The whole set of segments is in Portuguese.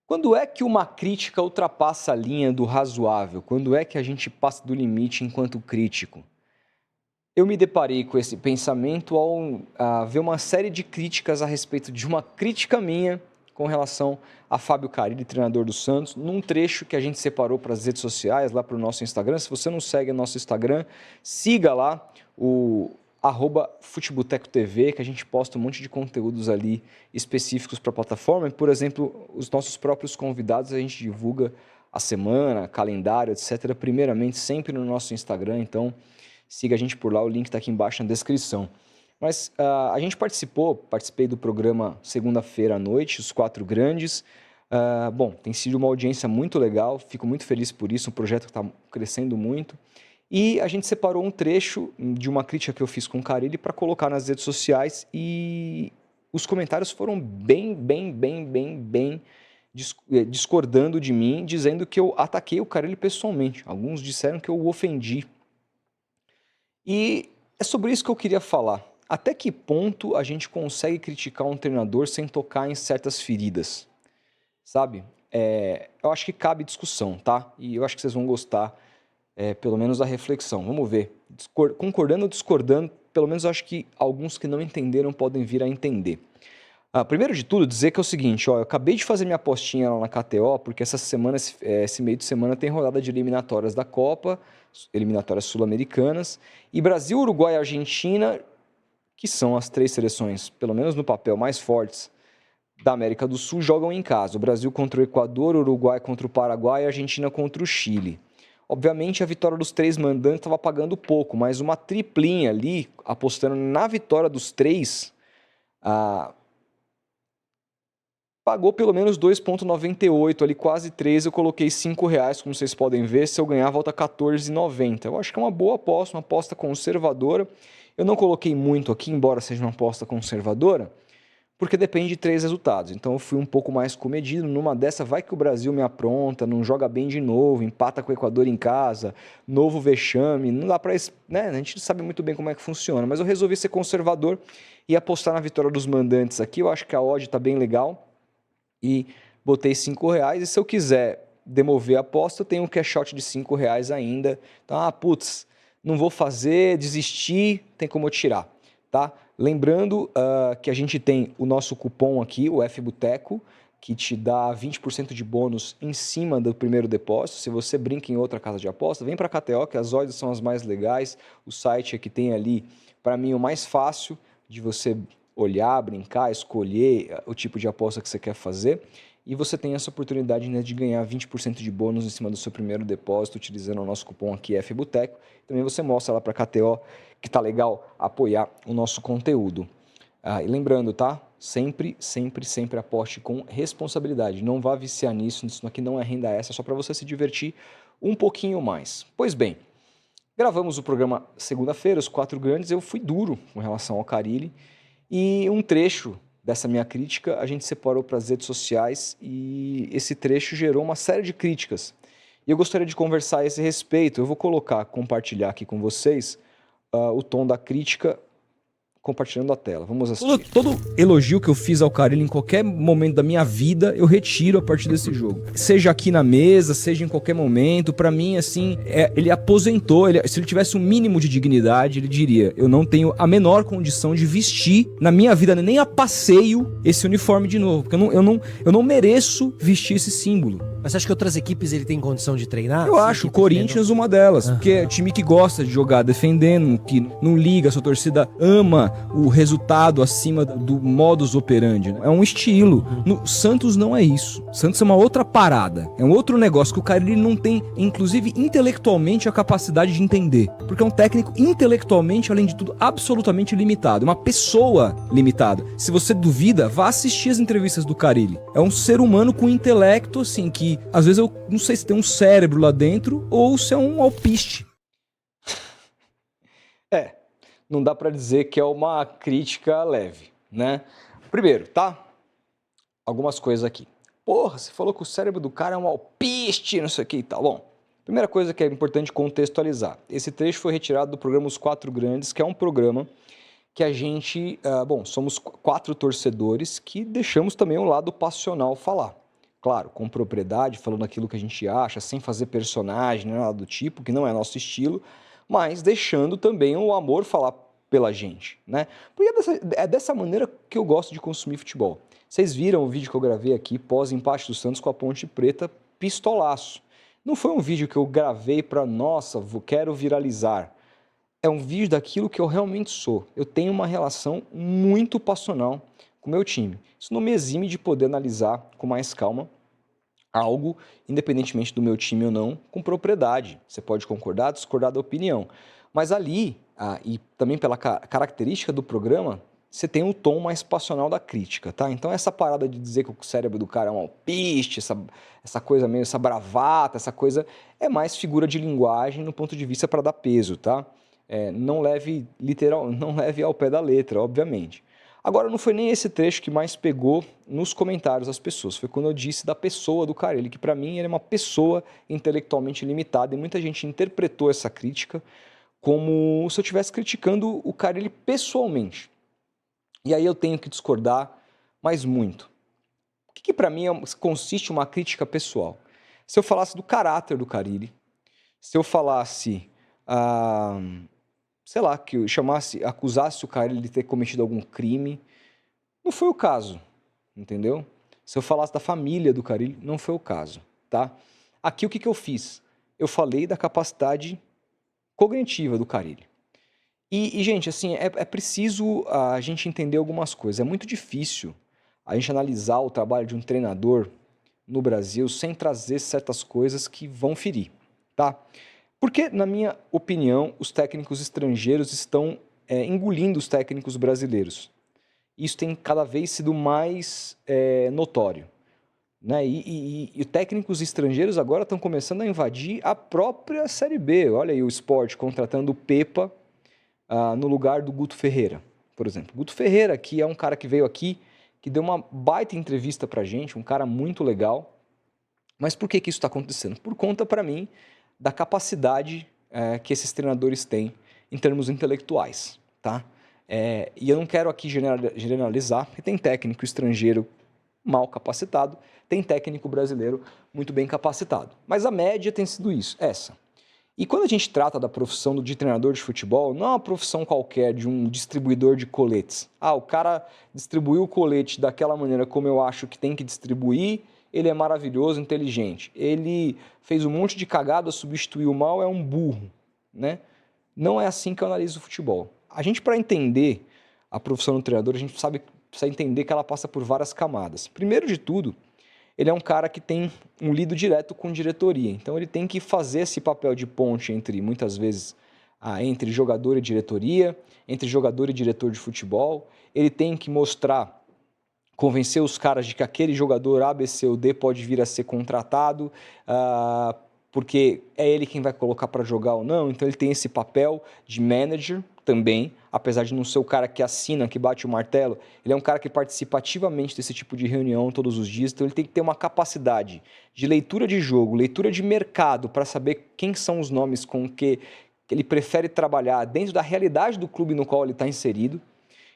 Quando é que uma crítica ultrapassa a linha do razoável? Quando é que a gente passa do limite enquanto crítico? Eu me deparei com esse pensamento ao ver uma série de críticas a respeito de uma crítica minha com relação a Fábio Carille, treinador do Santos, num trecho que a gente separou para as redes sociais, lá para o nosso Instagram. Se você não segue o nosso Instagram, siga lá o @futebotecotv, que a gente posta um monte de conteúdos ali específicos para a plataforma. Por exemplo, os nossos próprios convidados, a gente divulga a semana, calendário, etc. Primeiramente, sempre no nosso Instagram, então siga a gente por lá, o link está aqui embaixo na descrição. Mas a gente participei do programa segunda-feira à noite, Os Quatro Grandes. Bom, tem sido uma audiência muito legal, fico muito feliz por isso, um projeto que está crescendo muito. E a gente separou um trecho de uma crítica que eu fiz com o Carille para colocar nas redes sociais e os comentários foram bem discordando de mim, dizendo que eu ataquei o Carille pessoalmente. Alguns disseram que eu o ofendi. E é sobre isso que eu queria falar. Até que ponto a gente consegue criticar um treinador sem tocar em certas feridas? Sabe? Eu acho que cabe discussão, tá? E eu acho que vocês vão gostar, pelo menos, da reflexão. Vamos ver. Concordando ou discordando, pelo menos eu acho que alguns que não entenderam podem vir a entender. Primeiro de tudo, dizer que é o seguinte, eu acabei de fazer minha apostinha lá na KTO, porque essa semana, esse meio de semana tem rodada de eliminatórias da Copa, eliminatórias sul-americanas, e Brasil, Uruguai e Argentina, que são as três seleções, pelo menos no papel, mais fortes da América do Sul, jogam em casa. O Brasil contra o Equador, o Uruguai contra o Paraguai e a Argentina contra o Chile. Obviamente, a vitória dos três mandantes estava pagando pouco, mas uma triplinha ali, apostando na vitória dos três, pagou pelo menos 2,98, ali quase 3, eu coloquei R$5, como vocês podem ver, se eu ganhar volta R$14,90. Eu acho que é uma boa aposta, uma aposta conservadora. Eu não coloquei muito aqui, embora seja uma aposta conservadora, porque depende de 3 resultados. Então eu fui um pouco mais comedido. Numa dessa, vai que o Brasil me apronta, não joga bem de novo, empata com o Equador em casa, novo vexame. Não dá pra, né? A gente sabe muito bem como é que funciona. Mas eu resolvi ser conservador e apostar na vitória dos mandantes aqui. Eu acho que a odd está bem legal. E botei R$5. E se eu quiser demover a aposta, eu tenho um cash out de R$5 ainda. Então, putz, não vou fazer, desistir, tem como eu tirar, tá? Lembrando que a gente tem o nosso cupom aqui, o FBoteco, que te dá 20% de bônus em cima do primeiro depósito. Se você brinca em outra casa de aposta, vem para a KTO, que as odds são as mais legais. O site é que tem ali, para mim, o mais fácil de você olhar, brincar, escolher o tipo de aposta que você quer fazer. E você tem essa oportunidade, né, de ganhar 20% de bônus em cima do seu primeiro depósito, utilizando o nosso cupom aqui, FBoteco. Também você mostra lá para a KTO que tá legal apoiar o nosso conteúdo. E lembrando, tá? Sempre aposte com responsabilidade. Não vá viciar nisso, isso aqui não é renda extra, é só para você se divertir um pouquinho mais. Pois bem, gravamos o programa segunda-feira, Os Quatro Grandes. Eu fui duro com relação ao Carille e um trecho dessa minha crítica a gente separou para as redes sociais e esse trecho gerou uma série de críticas. E eu gostaria de conversar a esse respeito. Eu vou compartilhar aqui com vocês o tom da crítica, compartilhando a tela. Vamos assistir. Todo elogio que eu fiz ao Carille em qualquer momento da minha vida, eu retiro a partir desse jogo. Seja aqui na mesa, seja em qualquer momento. Pra mim, assim, ele aposentou. Se ele tivesse um mínimo de dignidade, ele diria: eu não tenho a menor condição de vestir na minha vida, nem a passeio, esse uniforme de novo. Porque eu não mereço vestir esse símbolo. Mas você acha que outras equipes ele tem condição de treinar? Eu acho, o Corinthians uma delas, porque é um time que gosta de jogar defendendo, que não liga, a sua torcida ama o resultado acima do modus operandi. É um estilo. No Santos não é isso. Santos é uma outra parada. É um outro negócio que o Carille não tem, inclusive intelectualmente, a capacidade de entender. Porque é um técnico intelectualmente, além de tudo, absolutamente limitado. Uma pessoa limitada. Se você duvida, vá assistir as entrevistas do Carille. É um ser humano com intelecto, assim, que às vezes eu não sei se tem um cérebro lá dentro ou se é um alpiste. Não dá pra dizer que é uma crítica leve, né? Primeiro, tá? Algumas coisas aqui. Porra, você falou que o cérebro do cara é um alpiste, não sei o que e tal. Bom, primeira coisa que é importante contextualizar. Esse trecho foi retirado do programa Os Quatro Grandes, que é um programa que a gente... somos 4 torcedores que deixamos também o lado passional falar. claro, com propriedade, falando aquilo que a gente acha, sem fazer personagem, nada do tipo, que não é nosso estilo, mas deixando também o amor falar pela gente, né? Porque é dessa maneira que eu gosto de consumir futebol. Vocês viram o vídeo que eu gravei aqui pós-empate do Santos com a Ponte Preta, pistolaço. Não foi um vídeo que eu gravei para, nossa, quero viralizar. É um vídeo daquilo que eu realmente sou. Eu tenho uma relação muito passional com o meu time. Isso não me exime de poder analisar com mais calma algo, independentemente do meu time ou não, com propriedade. Você pode concordar, discordar da opinião. Mas ali, e também pela característica do programa, você tem um tom mais passional da crítica, tá? Então essa parada de dizer que o cérebro do cara é um alpiste, essa coisa meio, essa bravata, essa coisa, é mais figura de linguagem no ponto de vista para dar peso, tá? Não leve não leve ao pé da letra, obviamente. Agora, não foi nem esse trecho que mais pegou nos comentários das pessoas, foi quando eu disse da pessoa do Carille, que para mim ele é uma pessoa intelectualmente limitada, e muita gente interpretou essa crítica como se eu estivesse criticando o Carille pessoalmente. E aí eu tenho que discordar, mas muito. O que para mim consiste uma crítica pessoal? Se eu falasse do caráter do Carille, se eu falasse, sei lá, que eu acusasse o Carille de ter cometido algum crime, não foi o caso, entendeu? Se eu falasse da família do Carille, não foi o caso, tá? Aqui o que eu fiz? Eu falei da capacidade cognitiva do Carille. E gente, assim, é preciso a gente entender algumas coisas. É muito difícil a gente analisar o trabalho de um treinador no Brasil sem trazer certas coisas que vão ferir, tá? Porque, na minha opinião, os técnicos estrangeiros estão engolindo os técnicos brasileiros. Isso tem cada vez sido mais notório, né? E técnicos estrangeiros agora estão começando a invadir a própria Série B. Olha aí o Sport contratando o Pepa no lugar do Guto Ferreira, por exemplo. Guto Ferreira, que é um cara que veio aqui, que deu uma baita entrevista pra gente, um cara muito legal. Mas por que isso está acontecendo? Por conta, para mim, da capacidade que esses treinadores têm em termos intelectuais, tá? E eu não quero aqui generalizar, porque tem técnico estrangeiro mal capacitado, tem técnico brasileiro muito bem capacitado. Mas a média tem sido essa. E quando a gente trata da profissão de treinador de futebol, não é uma profissão qualquer de um distribuidor de coletes. O cara distribuiu o colete daquela maneira como eu acho que tem que distribuir, ele é maravilhoso, inteligente. Ele fez um monte de cagada, substituiu mal, é um burro, né? Não é assim que eu analiso o futebol. A gente, para entender a profissão do treinador, a gente precisa entender que ela passa por várias camadas. Primeiro de tudo, ele é um cara que tem um lido direto com diretoria. Então, ele tem que fazer esse papel de ponte entre, muitas vezes, entre jogador e diretoria, entre jogador e diretor de futebol. Ele tem que convencer os caras de que aquele jogador A, B, C ou D pode vir a ser contratado, porque é ele quem vai colocar para jogar ou não. Então ele tem esse papel de manager também, apesar de não ser o cara que assina, que bate o martelo. Ele é um cara que participa ativamente desse tipo de reunião todos os dias, então ele tem que ter uma capacidade de leitura de jogo, leitura de mercado, para saber quem são os nomes com que ele prefere trabalhar dentro da realidade do clube no qual ele está inserido.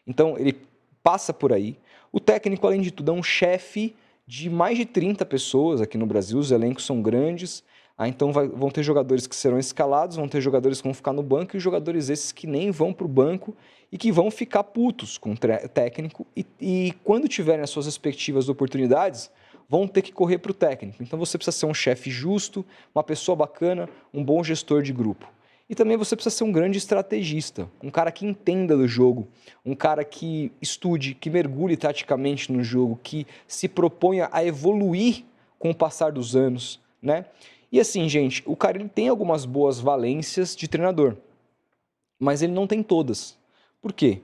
Então ele passa por aí. O técnico, além de tudo, é um chefe de mais de 30 pessoas aqui no Brasil, os elencos são grandes, então vão ter jogadores que serão escalados, vão ter jogadores que vão ficar no banco e jogadores esses que nem vão para o banco e que vão ficar putos com o técnico e quando tiverem as suas respectivas oportunidades, vão ter que correr para o técnico. Então você precisa ser um chefe justo, uma pessoa bacana, um bom gestor de grupo. E também você precisa ser um grande estrategista, um cara que entenda do jogo, um cara que estude, que mergulhe taticamente no jogo, que se proponha a evoluir com o passar dos anos, né? E assim, gente, o cara ele tem algumas boas valências de treinador, mas ele não tem todas. Por quê?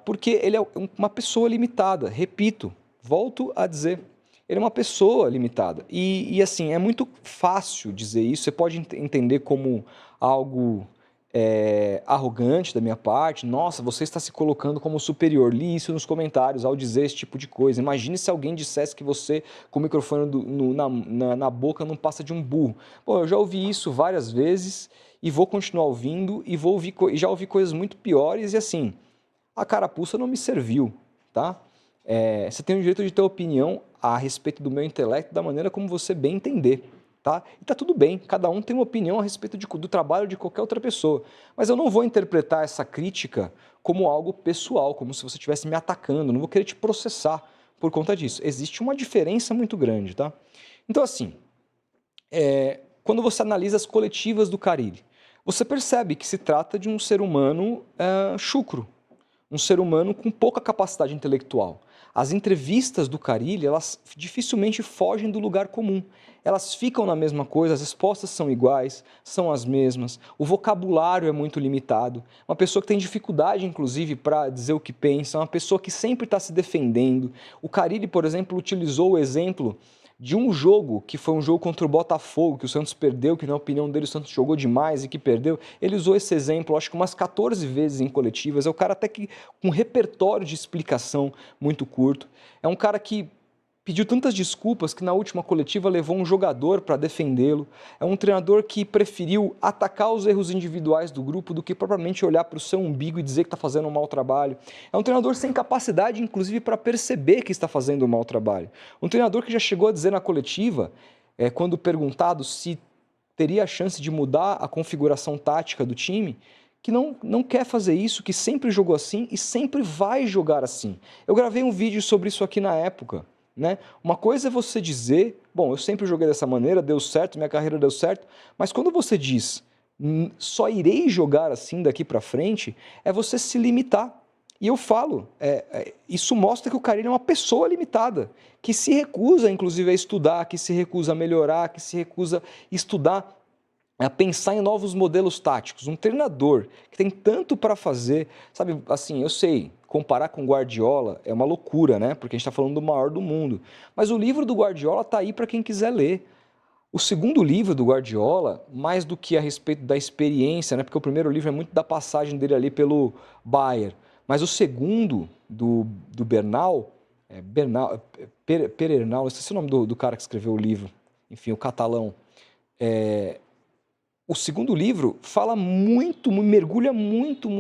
Porque ele é uma pessoa limitada, repito, volto a dizer. Ele é uma pessoa limitada. E assim, é muito fácil dizer isso. Você pode entender como algo arrogante da minha parte. Nossa, você está se colocando como superior. Li isso nos comentários ao dizer esse tipo de coisa. Imagine se alguém dissesse que você, com o microfone na boca, não passa de um burro. Bom, eu já ouvi isso várias vezes e vou continuar ouvindo e já ouvi coisas muito piores e assim, a carapuça não me serviu, tá? Você tem o direito de ter opinião a respeito do meu intelecto da maneira como você bem entender, tá? E tá tudo bem, cada um tem uma opinião a respeito do trabalho de qualquer outra pessoa. Mas eu não vou interpretar essa crítica como algo pessoal, como se você estivesse me atacando, não vou querer te processar por conta disso. Existe uma diferença muito grande, tá? Então, assim, quando você analisa as coletivas do Carille, você percebe que se trata de um ser humano chucro, um ser humano com pouca capacidade intelectual. As entrevistas do Carille, elas dificilmente fogem do lugar comum. Elas ficam na mesma coisa, as respostas são iguais, são as mesmas, o vocabulário é muito limitado. Uma pessoa que tem dificuldade, inclusive, para dizer o que pensa, uma pessoa que sempre está se defendendo. O Carille, por exemplo, utilizou o exemplo de um jogo, que foi um jogo contra o Botafogo, que o Santos perdeu, que na opinião dele o Santos jogou demais e que perdeu. Ele usou esse exemplo, acho que umas 14 vezes em coletivas. É um cara até que com um repertório de explicação muito curto. É um cara que pediu tantas desculpas que na última coletiva levou um jogador para defendê-lo. É um treinador que preferiu atacar os erros individuais do grupo do que propriamente olhar para o seu umbigo e dizer que está fazendo um mau trabalho. É um treinador sem capacidade, inclusive, para perceber que está fazendo um mau trabalho. Um treinador que já chegou a dizer na coletiva, quando perguntado se teria a chance de mudar a configuração tática do time, que não quer fazer isso, que sempre jogou assim e sempre vai jogar assim. Eu gravei um vídeo sobre isso aqui na época. Né? Uma coisa é você dizer, bom, eu sempre joguei dessa maneira, deu certo, minha carreira deu certo, mas quando você diz, só irei jogar assim daqui para frente, é você se limitar. E eu falo, isso mostra que o Carille é uma pessoa limitada, que se recusa, inclusive, a estudar, que se recusa a melhorar, que se recusa a estudar, a pensar em novos modelos táticos. Um treinador que tem tanto para fazer, sabe, assim, eu sei, comparar com Guardiola é uma loucura, né? Porque a gente está falando do maior do mundo. Mas o livro do Guardiola está aí para quem quiser ler. O segundo livro do Guardiola, mais do que a respeito da experiência, né? Porque o primeiro livro é muito da passagem dele ali pelo Bayern. Mas o segundo, do Bernal, Perernal, não sei se é o nome do cara que escreveu o livro, enfim, o catalão. O segundo livro fala muito, mergulha muito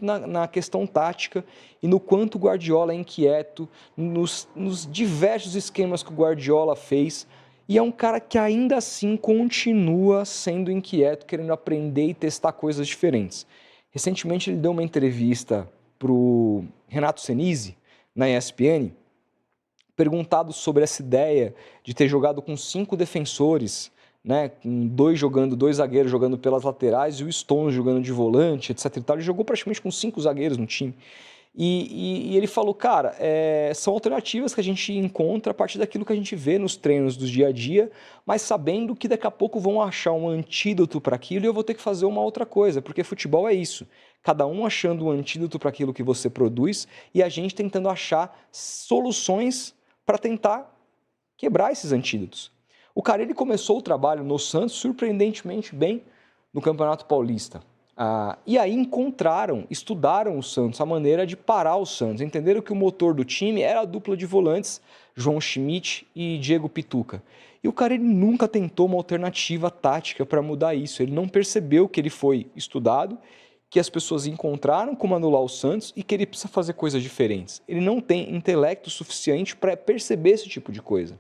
na questão tática e no quanto o Guardiola é inquieto, nos diversos esquemas que o Guardiola fez. E é um cara que ainda assim continua sendo inquieto, querendo aprender e testar coisas diferentes. Recentemente ele deu uma entrevista para o Renato Senise, na ESPN, perguntado sobre essa ideia de ter jogado com 5 defensores, né, com dois zagueiros jogando pelas laterais e o Stones jogando de volante, etc. E tal. Ele jogou praticamente com 5 zagueiros no time. E ele falou, cara, são alternativas que a gente encontra a partir daquilo que a gente vê nos treinos do dia a dia, mas sabendo que daqui a pouco vão achar um antídoto para aquilo e eu vou ter que fazer uma outra coisa, porque futebol é isso. Cada um achando um antídoto para aquilo que você produz e a gente tentando achar soluções para tentar quebrar esses antídotos. O Carille começou o trabalho no Santos surpreendentemente bem no Campeonato Paulista. E aí estudaram o Santos, a maneira de parar o Santos. Entenderam que o motor do time era a dupla de volantes, João Schmidt e Diego Pituca. E o Carille nunca tentou uma alternativa tática para mudar isso. Ele não percebeu que ele foi estudado, que as pessoas encontraram como anular o Santos e que ele precisa fazer coisas diferentes. Ele não tem intelecto suficiente para perceber esse tipo de coisa.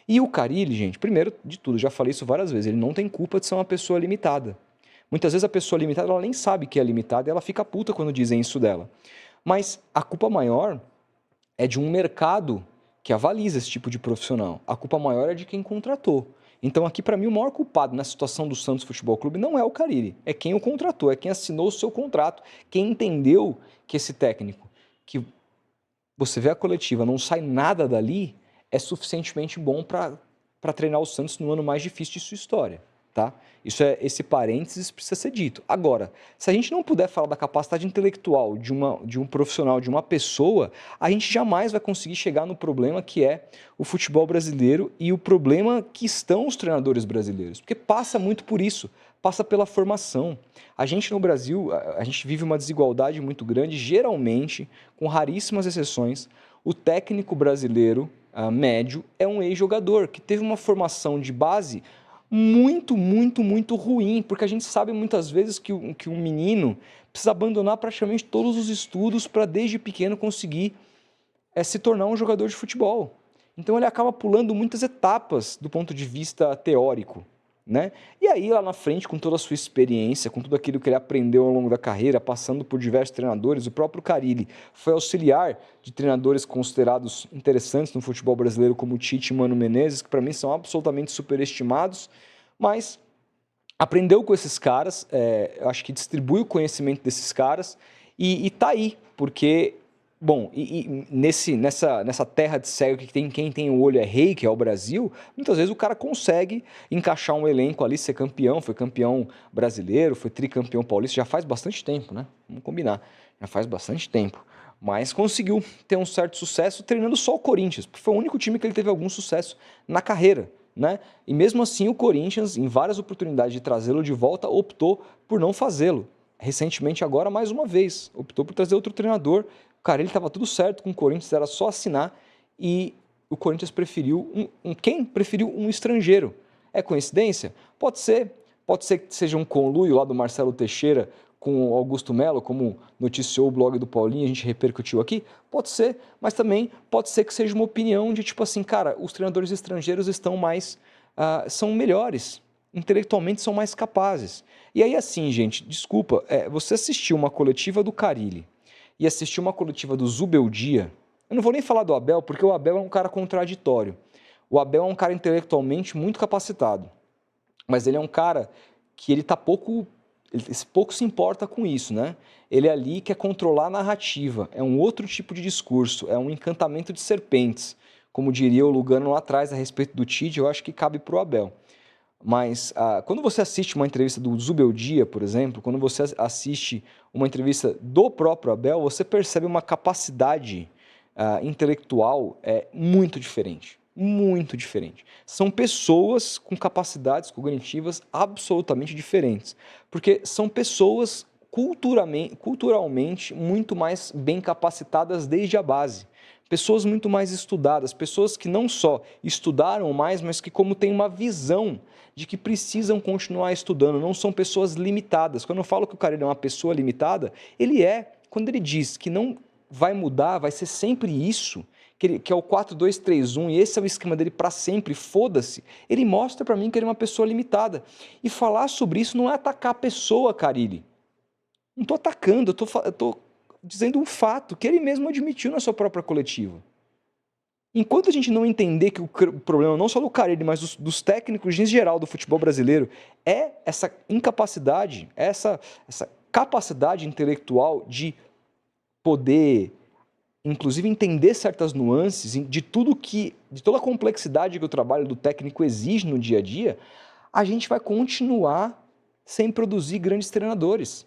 E o Carille, gente, primeiro de tudo, já falei isso várias vezes, ele não tem culpa de ser uma pessoa limitada. Muitas vezes a pessoa limitada, ela nem sabe que é limitada e ela fica puta quando dizem isso dela. Mas a culpa maior é de um mercado que avaliza esse tipo de profissional. A culpa maior é de quem contratou. Então aqui, para mim, o maior culpado na situação do Santos Futebol Clube não é o Carille, é quem o contratou, é quem assinou o seu contrato, quem entendeu que esse técnico, que você vê a coletiva, não sai nada dali, é suficientemente bom para treinar o Santos no ano mais difícil de sua história, tá? Esse parênteses precisa ser dito. Agora, se a gente não puder falar da capacidade intelectual de um profissional, de uma pessoa, a gente jamais vai conseguir chegar no problema que é o futebol brasileiro e o problema que estão os treinadores brasileiros, porque passa muito por isso, passa pela formação. A gente no Brasil, a gente vive uma desigualdade muito grande, geralmente, com raríssimas exceções, o técnico brasileiro médio é um ex-jogador que teve uma formação de base muito ruim, porque a gente sabe muitas vezes que um menino precisa abandonar praticamente todos os estudos para desde pequeno conseguir é se tornar um jogador de futebol. Então ele acaba pulando muitas etapas do ponto de vista teórico, né? E aí lá na frente, com toda a sua experiência, com tudo aquilo que ele aprendeu ao longo da carreira, passando por diversos treinadores, o próprio Carille foi auxiliar de treinadores considerados interessantes no futebol brasileiro, como o Tite e Mano Menezes, que para mim são absolutamente superestimados, mas aprendeu com esses caras, acho que distribui o conhecimento desses caras e tá aí, porque... Bom, nessa terra de cego que tem quem tem o olho é rei, que é o Brasil, muitas vezes o cara consegue encaixar um elenco ali, ser campeão, foi campeão brasileiro, foi tricampeão paulista, já faz bastante tempo, né? Vamos combinar, já faz bastante tempo. Mas conseguiu ter um certo sucesso treinando só o Corinthians, porque foi o único time que ele teve algum sucesso na carreira, né? E mesmo assim o Corinthians, em várias oportunidades de trazê-lo de volta, optou por não fazê-lo. Recentemente agora, mais uma vez, optou por trazer outro treinador. Cara, ele estava tudo certo com o Corinthians, era só assinar e o Corinthians preferiu quem preferiu um estrangeiro. É coincidência? Pode ser que seja um conluio lá do Marcelo Teixeira com o Augusto Melo, como noticiou o blog do Paulinho, a gente repercutiu aqui. Pode ser, mas também pode ser que seja uma opinião de tipo assim, cara, os treinadores estrangeiros estão mais, são melhores, intelectualmente são mais capazes. E aí assim, gente, desculpa, você assistiu uma coletiva do Carille e assistir uma coletiva do Zubeldia, eu não vou nem falar do Abel, porque o Abel é um cara contraditório. O Abel é um cara intelectualmente muito capacitado, mas ele é um cara que ele pouco se importa com isso, né? Ele ali quer controlar a narrativa, é um outro tipo de discurso, é um encantamento de serpentes, como diria o Lugano lá atrás a respeito do Tite, eu acho que cabe para o Abel. Mas quando você assiste uma entrevista do Zubeldia, por exemplo, quando você assiste uma entrevista do próprio Abel, você percebe uma capacidade intelectual muito diferente. Muito diferente. São pessoas com capacidades cognitivas absolutamente diferentes. Porque são pessoas culturalmente muito mais bem capacitadas desde a base. Pessoas muito mais estudadas, pessoas que não só estudaram mais, mas que como têm uma visão de que precisam continuar estudando, não são pessoas limitadas. Quando eu falo que o cara é uma pessoa limitada, quando ele diz que não vai mudar, vai ser sempre isso, que é o 4-2-3-1 e esse é o esquema dele para sempre, foda-se, ele mostra para mim que ele é uma pessoa limitada. E falar sobre isso não é atacar a pessoa, Carille. Não estou atacando, eu estou dizendo um fato que ele mesmo admitiu na sua própria coletiva. Enquanto a gente não entender que o problema não só do Carille, mas dos técnicos em geral do futebol brasileiro é essa incapacidade, essa capacidade intelectual de poder, inclusive, entender certas nuances de toda a complexidade que o trabalho do técnico exige no dia a dia, a gente vai continuar sem produzir grandes treinadores.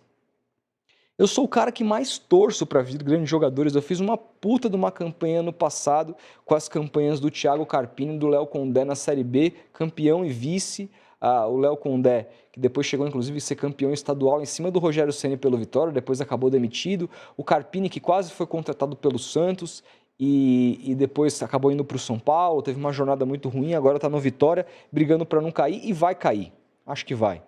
Eu sou o cara que mais torço para vir grandes jogadores. Eu fiz uma puta de uma campanha no passado com as campanhas do Thiago Carpini e do Léo Condé na Série B, campeão e vice. O Léo Condé, que depois chegou inclusive a ser campeão estadual em cima do Rogério Ceni pelo Vitória, depois acabou demitido. O Carpini, que quase foi contratado pelo Santos e depois acabou indo para o São Paulo, teve uma jornada muito ruim, agora está no Vitória, brigando para não cair e vai cair. Acho que vai.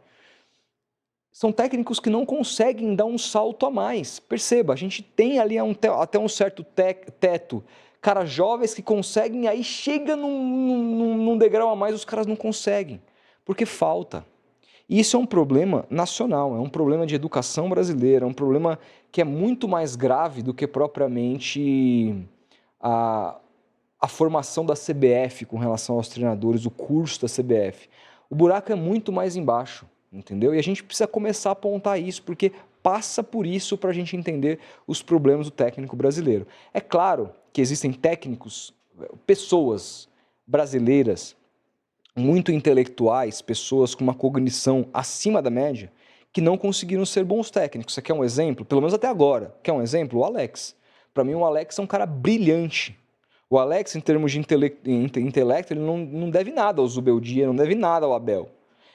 São técnicos que não conseguem dar um salto a mais. Perceba, a gente tem ali até um certo teto. Caras jovens que conseguem, aí chega num degrau a mais, os caras não conseguem. Porque falta. E isso é um problema nacional, é um problema de educação brasileira, é um problema que é muito mais grave do que propriamente a formação da CBF com relação aos treinadores, o curso da CBF. O buraco é muito mais embaixo. Entendeu? E a gente precisa começar a apontar isso, porque passa por isso para a gente entender os problemas do técnico brasileiro. É claro que existem técnicos, pessoas brasileiras muito intelectuais, pessoas com uma cognição acima da média, que não conseguiram ser bons técnicos. Você quer um exemplo? Pelo menos até agora. Quer um exemplo? O Alex. Para mim, o Alex é um cara brilhante. O Alex, em termos de intelecto, ele não deve nada ao Zubeldia, não deve nada ao Abel.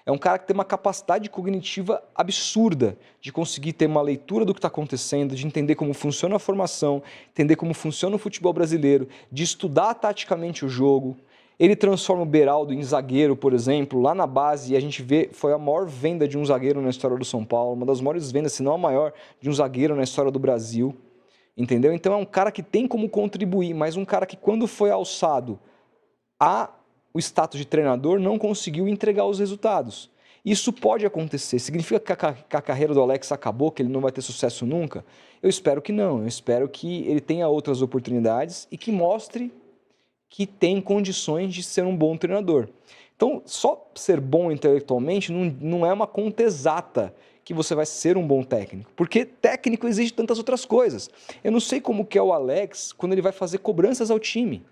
É um cara que tem uma capacidade cognitiva absurda de conseguir ter uma leitura do que está acontecendo, de entender como funciona a formação, entender como funciona o futebol brasileiro, de estudar taticamente o jogo. Ele transforma o Beraldo em zagueiro, por exemplo, lá na base, e a gente vê, foi a maior venda de um zagueiro na história do São Paulo, uma das maiores vendas, se não a maior, de um zagueiro na história do Brasil. entendeu? Então é um cara que tem como contribuir, mas um cara que quando foi alçado o status de treinador não conseguiu entregar os resultados. Isso pode acontecer. Significa que a carreira do Alex acabou, que ele não vai ter sucesso nunca? Eu espero que não. Eu espero que ele tenha outras oportunidades e que mostre que tem condições de ser um bom treinador. Então, só ser bom intelectualmente não é uma conta exata que você vai ser um bom técnico, porque técnico exige tantas outras coisas. Eu não sei como que é o Alex quando ele vai fazer cobranças ao time.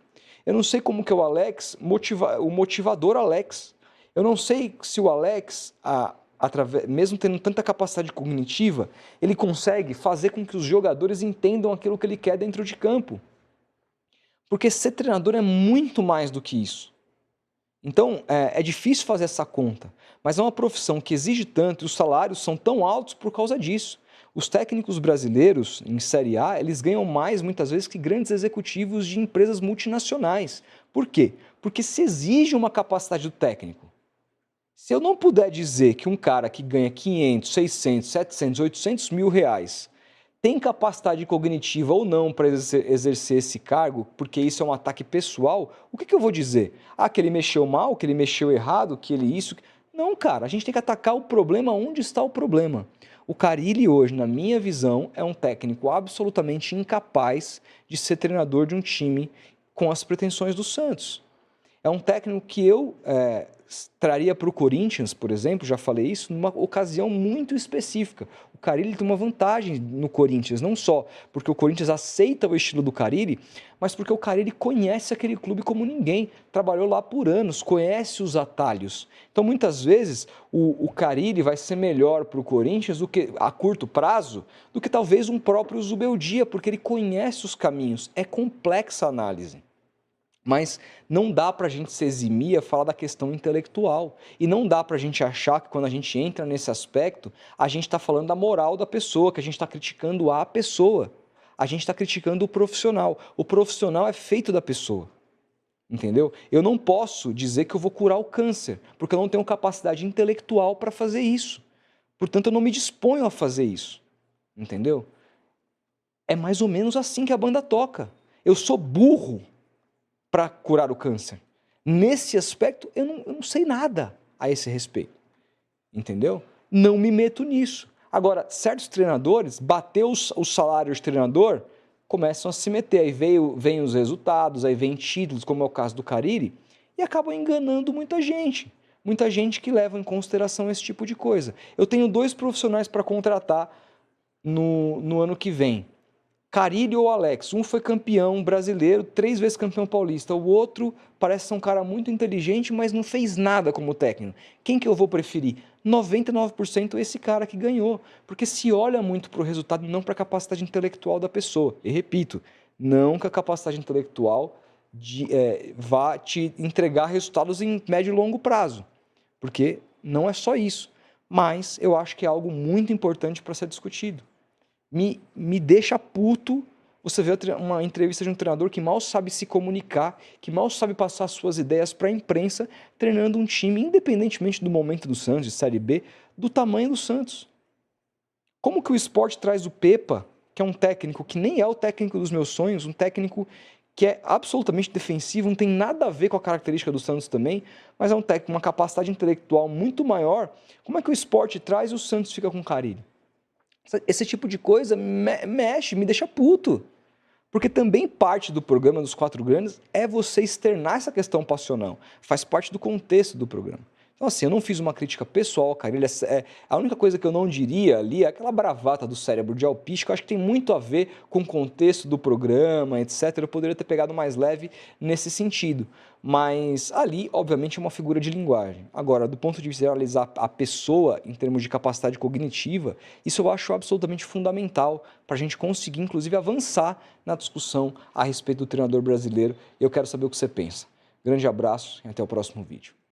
Eu não sei como que é o Alex, o motivador Alex. Eu não sei se o Alex, mesmo tendo tanta capacidade cognitiva, ele consegue fazer com que os jogadores entendam aquilo que ele quer dentro de campo. Porque ser treinador é muito mais do que isso. Então, é difícil fazer essa conta, mas é uma profissão que exige tanto e os salários são tão altos por causa disso. Os técnicos brasileiros, em Série A, eles ganham mais, muitas vezes, que grandes executivos de empresas multinacionais. Por quê? Porque se exige uma capacidade do técnico. Se eu não puder dizer que um cara que ganha 500, 600, 700, 800 mil reais tem capacidade cognitiva ou não para exercer esse cargo, porque isso é um ataque pessoal, o que eu vou dizer? Que ele mexeu mal, que ele mexeu errado, que ele isso... Não, cara, a gente tem que atacar o problema onde está o problema. O Carille hoje, na minha visão, é um técnico absolutamente incapaz de ser treinador de um time com as pretensões do Santos. É um técnico que eu traria para o Corinthians, por exemplo, já falei isso, numa ocasião muito específica. O Carille tem uma vantagem no Corinthians, não só porque o Corinthians aceita o estilo do Carille, mas porque o Carille conhece aquele clube como ninguém, trabalhou lá por anos, conhece os atalhos. Então, muitas vezes, o Carille vai ser melhor para o Corinthians do que, a curto prazo, do que talvez um próprio Zubeldia, porque ele conhece os caminhos. É complexa a análise. Mas não dá para a gente se eximir a falar da questão intelectual. E não dá para a gente achar que quando a gente entra nesse aspecto, a gente está falando da moral da pessoa, que a gente está criticando a pessoa. A gente está criticando o profissional. O profissional é feito da pessoa. Entendeu? Eu não posso dizer que eu vou curar o câncer, porque eu não tenho capacidade intelectual para fazer isso. Portanto, eu não me disponho a fazer isso. Entendeu? É mais ou menos assim que a banda toca. Eu sou burro para curar o câncer. Nesse aspecto, eu não sei nada a esse respeito. Entendeu? Não me meto nisso. Agora, certos treinadores, bateu o salário de treinador, começam a se meter. Aí vem os resultados, aí vem títulos, como é o caso do Carille, e acabam enganando muita gente. Muita gente que leva em consideração esse tipo de coisa. Eu tenho 2 profissionais para contratar no ano que vem. Carille ou Alex, um foi campeão brasileiro, 3 vezes campeão paulista, o outro parece ser um cara muito inteligente, mas não fez nada como técnico. Quem que eu vou preferir? 99% esse cara que ganhou, porque se olha muito para o resultado, não para a capacidade intelectual da pessoa. E repito, não que a capacidade intelectual vá te entregar resultados em médio e longo prazo, porque não é só isso, mas eu acho que é algo muito importante para ser discutido. Me deixa puto você vê uma entrevista de um treinador que mal sabe se comunicar, que mal sabe passar suas ideias para a imprensa, treinando um time, independentemente do momento do Santos, de Série B, do tamanho do Santos. Como que o Sport traz o Pepa, que é um técnico que nem é o técnico dos meus sonhos, um técnico que é absolutamente defensivo, não tem nada a ver com a característica do Santos também, mas é um técnico com uma capacidade intelectual muito maior. Como é que o Sport traz e o Santos fica com Carille? Esse tipo de coisa mexe, me deixa puto. Porque também parte do programa dos 4 Grandes é você externar essa questão passional. Faz parte do contexto do programa. Então, assim, eu não fiz uma crítica pessoal, cara. A única coisa que eu não diria ali é aquela bravata do cérebro de alpiste, que eu acho que tem muito a ver com o contexto do programa, etc. Eu poderia ter pegado mais leve nesse sentido. Mas ali, obviamente, é uma figura de linguagem. Agora, do ponto de vista de analisar a pessoa em termos de capacidade cognitiva, isso eu acho absolutamente fundamental para a gente conseguir, inclusive, avançar na discussão a respeito do treinador brasileiro. Eu quero saber o que você pensa. Grande abraço e até o próximo vídeo.